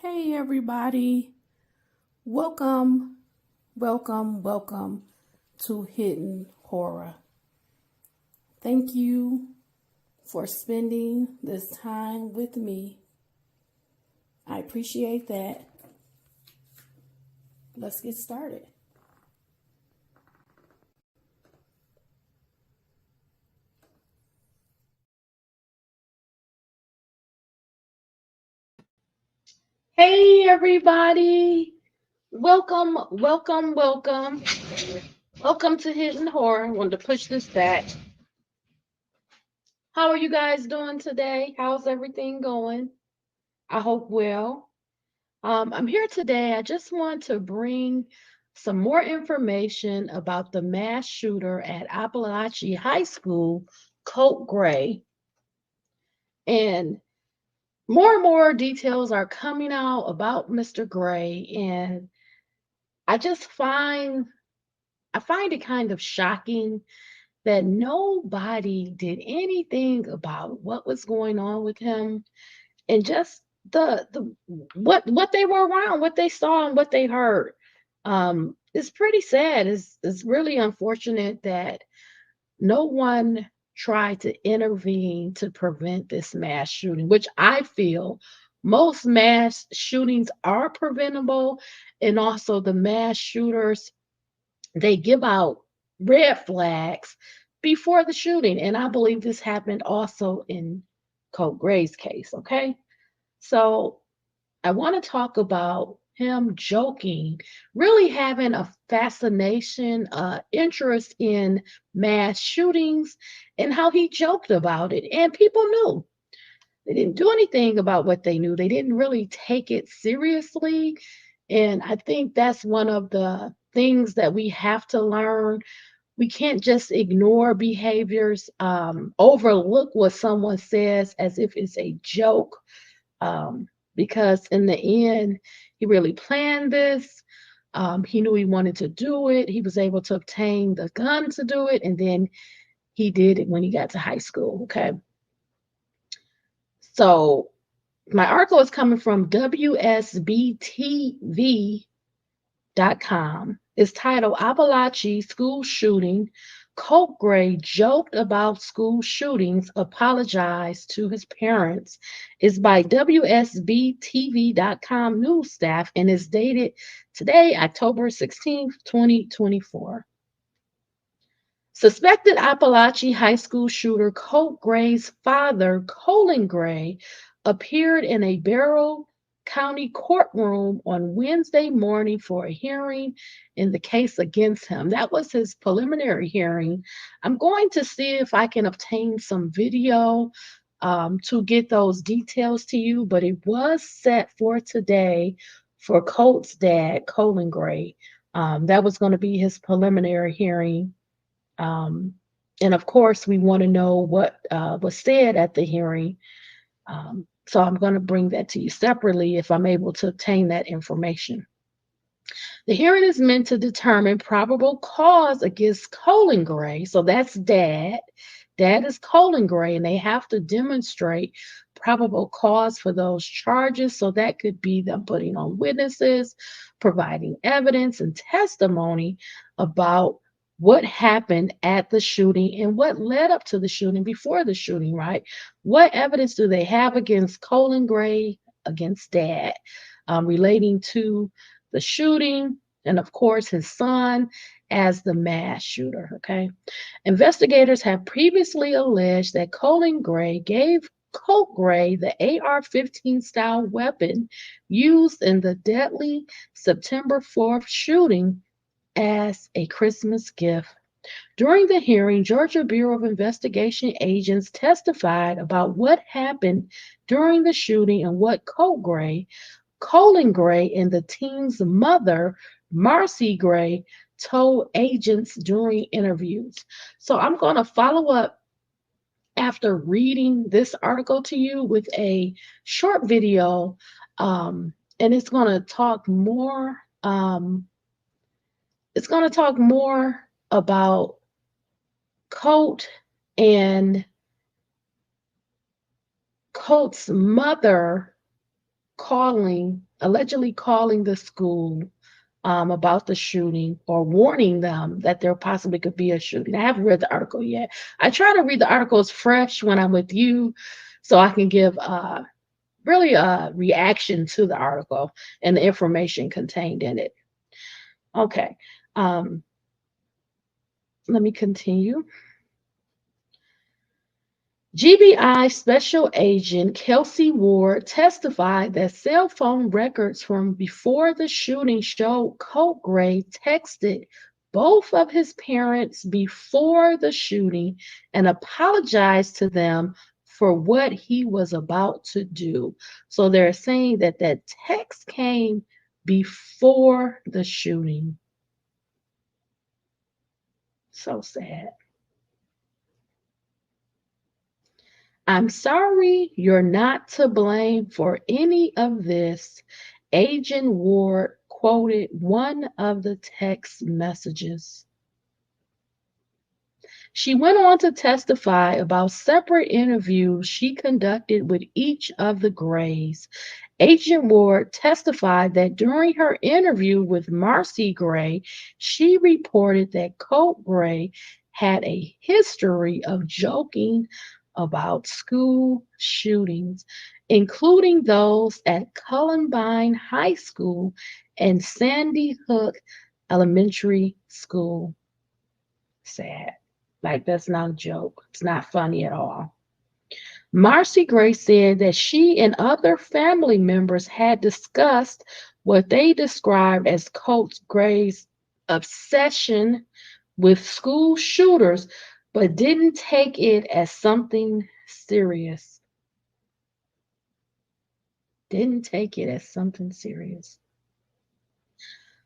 Hey everybody, welcome, welcome to Hidden Horror. Thank you for spending this time with me. I appreciate that. Let's get started. Hey everybody, welcome. Welcome to Hidden Horror. I wanted to push this back. How are you guys doing today? How's everything going? I hope well. I'm here today. I just want to bring some more information about the mass shooter at Apalachee High School, Colt Gray. And more details are coming out about Mr. Gray. And I just I find it kind of shocking that nobody did anything about what was going on with him and just the what they were around, what they saw and what they heard. It's pretty sad. It's really unfortunate that no one tried to intervene to prevent this mass shooting, which I feel most mass shootings are preventable, and also the mass shooters, they give out red flags before the shooting. And I believe this happened also in Colt Gray's case. Okay. So I want to talk about him joking, really having a fascination, interest in mass shootings and how he joked about it. And people knew. They didn't do anything about what they knew. They didn't really take it seriously. And I think that's one of the things that we have to learn. We can't just ignore behaviors, overlook what someone says as if it's a joke, because in the end, he really planned this. He knew he wanted to do it. He was able to obtain the gun to do it, and then he did it when he got to high school. Okay. So my article is coming from WSBTV.com. It's titled Apalachee School Shooting. Colt Gray joked about school shootings, apologized to his parents. It's by WSBTV.com news staff and is dated today, October 16th, 2024. Suspected Apalachee High School shooter Colt Gray's father, Colin Gray, appeared in a Barrow County courtroom on Wednesday morning for a hearing in the case against him. That was his preliminary hearing. I'm going to see if I can obtain some video to get those details to you, but it was set for today for Colt's dad, Colin Gray. That was going to be his preliminary hearing, and of course, we want to know what was said at the hearing. So I'm going to bring that to you separately if I'm able to obtain that information. The hearing is meant to determine probable cause against Colin Gray. So that's dad. Dad is Colin Gray, and they have to demonstrate probable cause for those charges. So that could be them putting on witnesses, providing evidence and testimony about what happened at the shooting and what led up to the shooting before the shooting, right? What evidence do they have against Colin Gray, against dad, relating to the shooting, and of course, his son as the mass shooter, okay? Investigators have previously alleged that Colin Gray gave Colt Gray the AR-15 style weapon used in the deadly September 4th shooting as a Christmas gift. During the hearing, Georgia Bureau of Investigation agents testified about what happened during the shooting and what Colin Gray, and the teen's mother, Marcy Gray, told agents during interviews. So I'm going to follow up after reading this article to you with a short video, and it's going to talk more. It's going to talk more about Colt and Colt's mother allegedly calling the school about the shooting or warning them that there possibly could be a shooting. I haven't read the article yet. I try to read the articles fresh when I'm with you so I can give really a reaction to the article and the information contained in it. Okay, um, let me continue. GBI Special Agent Kelsey Ward testified that cell phone records from before the shooting showed Colt Gray texted both of his parents before the shooting and apologized to them for what he was about to do. So they're saying that that text came before the shooting. So sad. I'm sorry, you're not to blame for any of this. Agent Ward quoted one of the text messages. She went on to testify about separate interviews she conducted with each of the Grays. Agent Ward testified that during her interview with Marcy Gray, she reported that Colt Gray had a history of joking about school shootings, including those at Columbine High School and Sandy Hook Elementary School. Sad. Like, that's not a joke. It's not funny at all. Marcy Gray said that she and other family members had discussed what they described as Colt Gray's obsession with school shooters, but didn't take it as something serious. Didn't take it as something serious.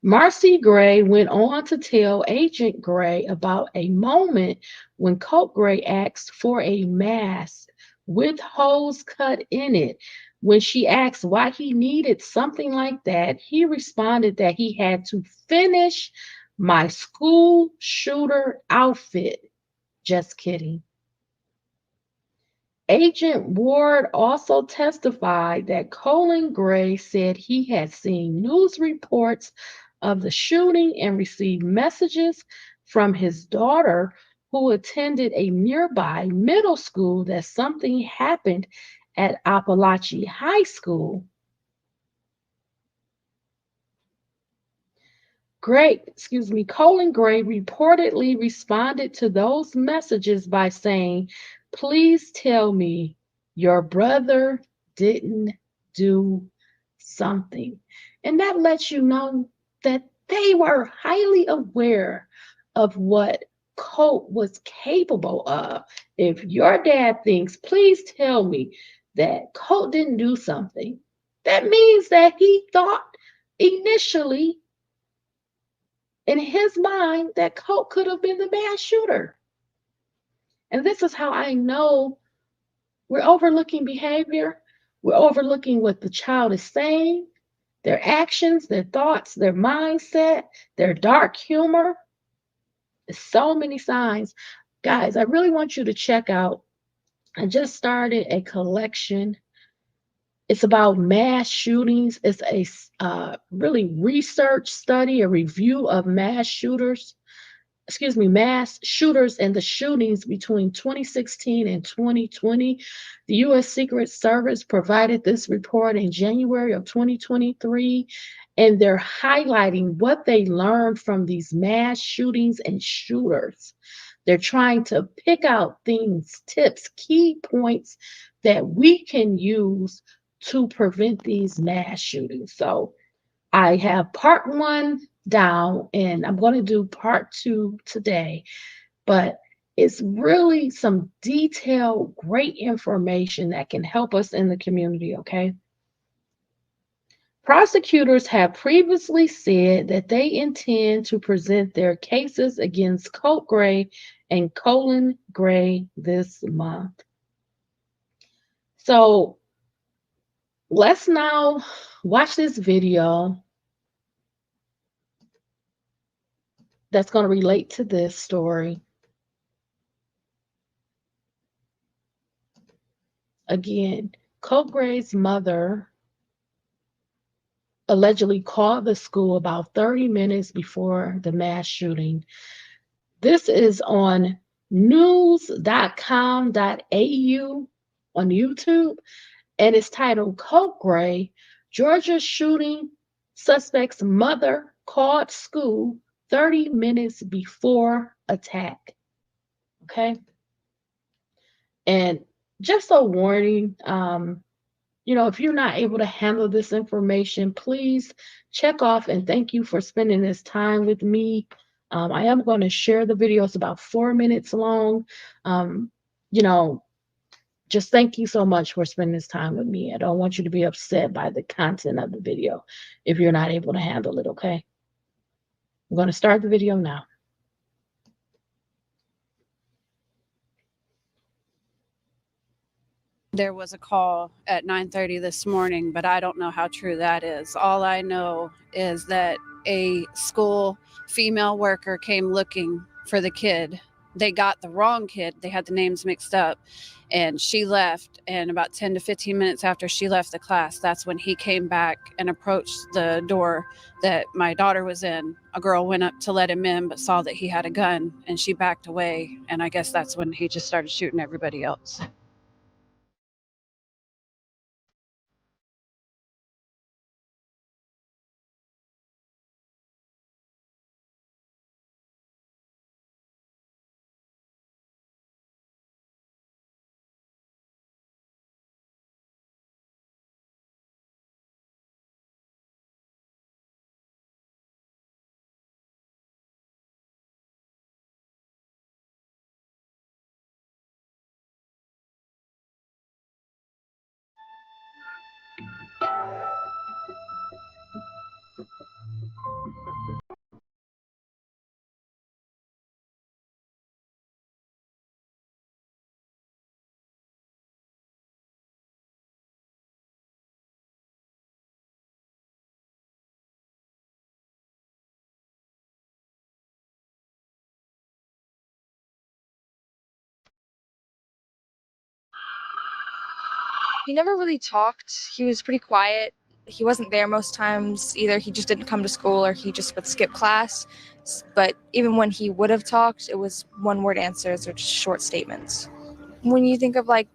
Marcy Gray went on to tell Agent Gray about a moment when Colt Gray asked for a mask with holes cut in it. When she asked why he needed something like that, he responded that he had to finish my school shooter outfit. Just kidding. Agent Ward also testified that Colin Gray said he had seen news reports of the shooting and received messages from his daughter, who attended a nearby middle school, that something happened at Apalachee High School. Colin Gray reportedly responded to those messages by saying, "Please tell me your brother didn't do something." And that lets you know that they were highly aware of what Colt was capable of. If your dad thinks, "Please tell me that Colt didn't do something," that means that he thought initially in his mind that Colt could have been the mass shooter. And this is how I know we're overlooking behavior. We're overlooking what the child is saying, their actions, their thoughts, their mindset, their dark humor. There's so many signs. Guys, I really want you to check out. I just started a collection. It's about mass shootings. It's a really research study, a review of mass shooters and the shootings between 2016 and 2020. The U.S. Secret Service provided this report in January of 2023, and they're highlighting what they learned from these mass shootings and shooters. They're trying to pick out things, tips, key points that we can use to prevent these mass shootings. So I have part one down, and I'm going to do part two today. But it's really some detailed, great information that can help us in the community, okay? Prosecutors have previously said that they intend to present their cases against Colt Gray and Colin Gray this month. So let's now watch this video that's going to relate to this story. Again, Colt Gray's mother allegedly called the school about 30 minutes before the mass shooting. This is on news.com.au on YouTube, and it's titled Colt Gray, Georgia shooting suspect's mother called school 30 minutes before attack. Okay. And just a warning, if you're not able to handle this information, please check off, and thank you for spending this time with me. I am going to share the video. It's about 4 minutes long. Um, you know, just thank you so much for spending this time with me. I don't want you to be upset by the content of the video if you're not able to handle it, okay? I'm going to start the video now. There was a call at 9:30 this morning, but I don't know how true that is. All I know is that a school female worker came looking for the kid. They got the wrong kid. They had the names mixed up, and she left. And about 10 to 15 minutes after she left the class, that's when he came back and approached the door that my daughter was in. A girl went up to let him in, but saw that he had a gun, and she backed away. And I guess that's when he just started shooting everybody else. He never really talked. He was pretty quiet. He wasn't there most times. Either he just didn't come to school or he just would skip class. But even when he would have talked, it was one-word answers or just short statements. When you think of like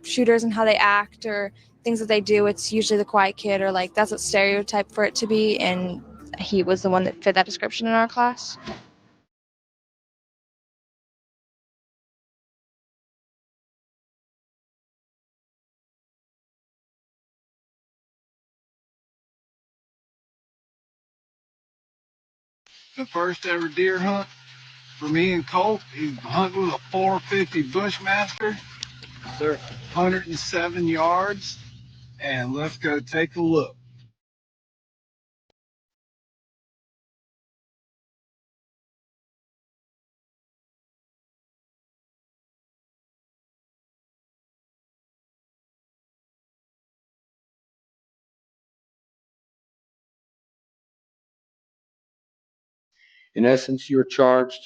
shooters and how they act or things that they do, it's usually the quiet kid or like that's a stereotype for it to be. And he was the one that fit that description in our class. The first ever deer hunt for me and Colt. He hunted with a 450 Bushmaster, sir, 107 yards, and let's go take a look. In essence, you are charged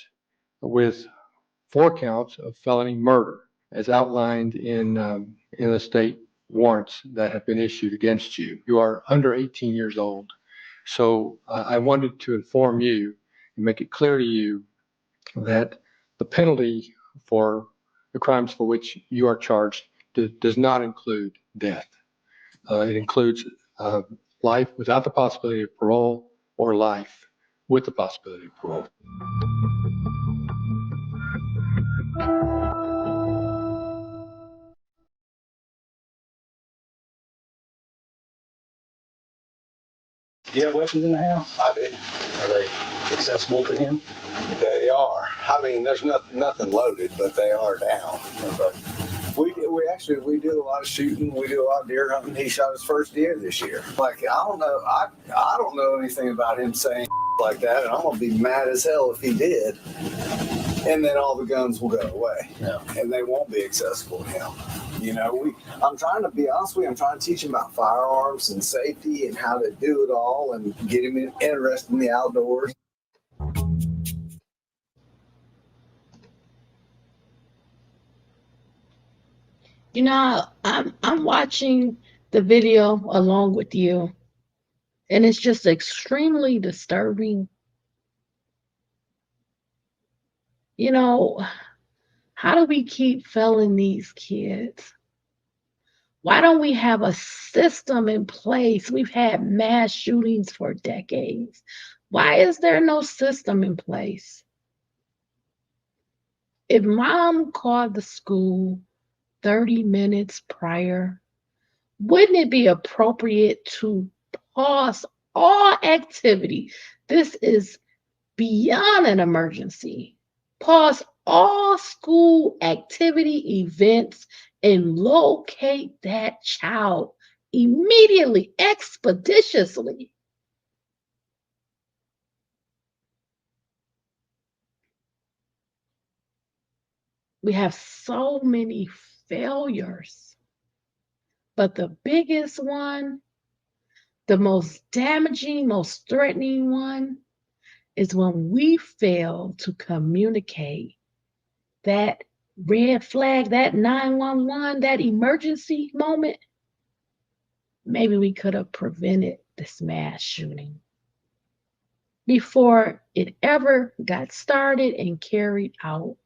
with 4 counts of felony murder, as outlined in the state warrants that have been issued against you. You are under 18 years old. So I wanted to inform you and make it clear to you that the penalty for the crimes for which you are charged does not include death. It includes life without the possibility of parole or life with the possibility of parole. Do you have weapons in the house? I did. Are they accessible to him? They are. I mean, there's nothing loaded, but they are down. Okay. We do a lot of shooting. We do a lot of deer hunting. He shot his first deer this year. Like I don't know anything about him saying like that, and I'm gonna be mad as hell if he did. And then all the guns will go away, and they won't be accessible to him. I'm trying to be honest with you. I'm trying to teach him about firearms and safety and how to do it all, and get him interested in the outdoors. I'm watching the video along with you, And it's just extremely disturbing. You know, how do we keep failing these kids? Why don't we have a system in place? We've had mass shootings for decades. Why is there no system in place? If mom called the school 30 minutes prior, wouldn't it be appropriate to pause all activity? This is beyond an emergency. Pause all school activity events and locate that child immediately, expeditiously. We have so many failures, but the biggest one, the most damaging, most threatening one, is when we fail to communicate that red flag, that 911, that emergency moment. Maybe we could have prevented this mass shooting before it ever got started and carried out.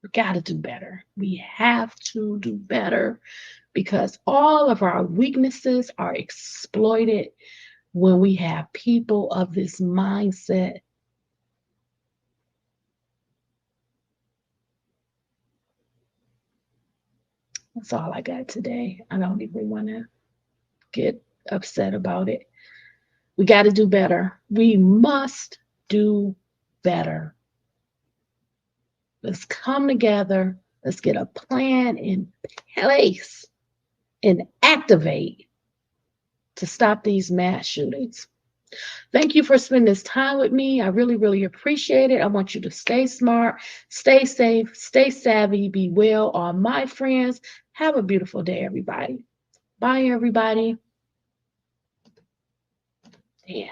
We got to do better. We have to do better because all of our weaknesses are exploited when we have people of this mindset. That's all I got today. I don't even want to get upset about it. We got to do better. We must do better. Let's come together. Let's get a plan in place and activate to stop these mass shootings. Thank you for spending this time with me. I really, really appreciate it. I want you to stay smart, stay safe, stay savvy, be well, all my friends. Have a beautiful day, everybody. Bye, everybody. Yeah.